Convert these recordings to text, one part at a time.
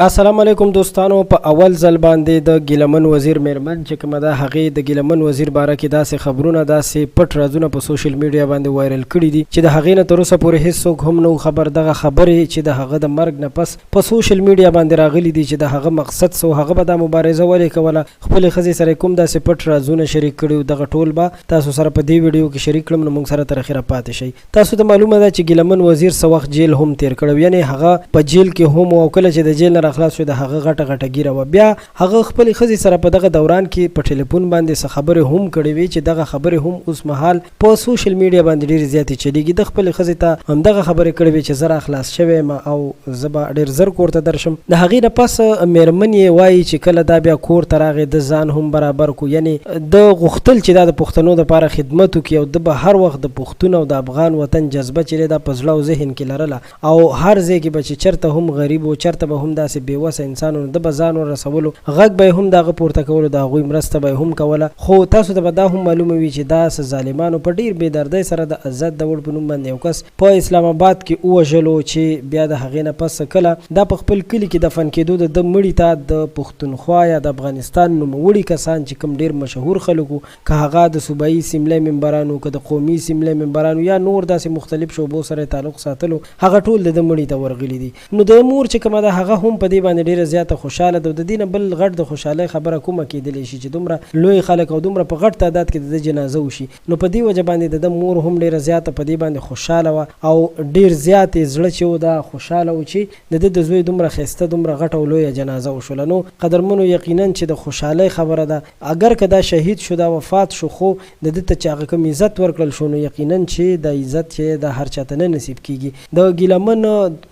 السلام علیکم دوستانو. په اول ځل باندې د ګیلمن وزیر میرمن چې کومه ده هغې د ګیلمن وزیر باره کې داسې خبرونه داسې پټ رازونه په سوشل میډیا باندې وایرل کړي دي چې د هغې نه تر اوسه پورې هیڅوک هم نو خبر. دغه خبرې چې د هغه د مرګ نه پس په سوشل میډیا باندې راغلي دي چې د هغه مقصد څه و، هغه به دا مبارزه ولې کوله، خپلې ښځې سره کوم داسې پټ رازونه شریک کړي، دغه ټول به تاسو سره په دې ویډیو کې شریک کړم. نو موږ سره تر اخره پاتې شئ. تاسو ته معلومه ده چې ګیلمن وزیر څه وخت جیل هم تیر کړی، یعنی هغه په جیل کې هم او کله چې د جیل نه راخلاص شو د هغه غټه غټه ګیره وه. بیا هغه خپلې ښځې سره په دغه دوران کې په ټلیفون باندې څه خبرې هم کړې وې چې دغه خبرې هم اوس مهال په سوشل میډیا باندې ډېرې زیاتې چلیږي. د خپلې ښځې ته همدغه خبرې کړې وې چې زه راخلاص شوی یم او زه به ډېر زر کور ته درشم. د هغې نه پس میرمن یې وایي چې کله دا بیا کور ته راغی د ځان هم برابر کو، یعنی د غوښتل چې دا د پښتنو دپاره خدمت وکړي او د به هر وخت د پښتون او د افغان وطن جذبه چې دا په زړه او ذهن کې لرله او هر ځای کې به چې چېرته هم غریب و، چېرته به هم داسې بېوسه انسان و، د به ځان ورسولو، غږ به یې هم د هغه پورته کولو، د هغوی مرسته به یې هم کوله. خو تاسو ته به دا هم معلومه وي چې داسې ظالمانو په ډېر بېدردۍ سره د عزت د وړ په نوم باندې یو کس په اسلام آباد کې ووژلو چې بیا د هغې نه پس کله دا په خپل کلي کې دفن کېدو د ده مړي ته د پښتونخوا یا د افغانستان نوموړي کسان چې کوم ډېر مشهور خلک وو، که هغه د صوبایي اسمبلۍ ممبرانو، که د قومي اسمبلۍ ممبرانو یا نور داسې مختلف شعبو سره تعلق ساتلو، هغه ټول د ده مړي ته ورغلي دي. نو د مور چې کومه ده هغه هم په دې باندې ډېره زیاته خوشحاله ده. د دې نه بل غټ د خوشحالۍ خبره کومه کېدلی شي چې دومره لوی خلک او دومره په غټ تعداد کې د ده جنازه وشي. نو په دې وجه باندې د ده مور هم ډېره زیاته په دې باندې خوشحاله وه او ډېر زیات یې زړه چې و دا خوشحاله و چې د ده د زوی دومره ښایسته دومره غټه او لویه جنازه وشوله. نو قدرمنو یقینا چې د خوشحالۍ خبره ده، اگر که دا شهید شو، دا وفات شو، خو د ده ته چې هغه کوم عزت ورکړل شو، نو یقینا چې دا عزت چې د هر چاته نه نصیب کېږي. د ګیلمن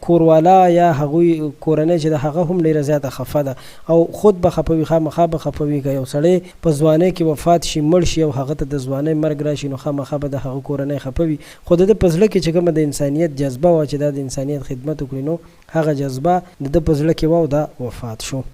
کوروالا یا هغوی کورنۍ چې د هغه هم ډېره زیاته خفه ده او خود به خفه وي، خامخا به خفه وي. که یو سړی په ځوانۍ کې وفات شي، مړ شي او هغه ته د ځوانۍ مرګ راشي، نو خامخا به د هغه کورنۍ خفه وي. خو د ده په زړه کې چې کومه د انسانیت جذبه وه چې دا د انسانیت خدمت وکړي، نو هغه جذبه د ده په زړه کې وه او دا وفات شو.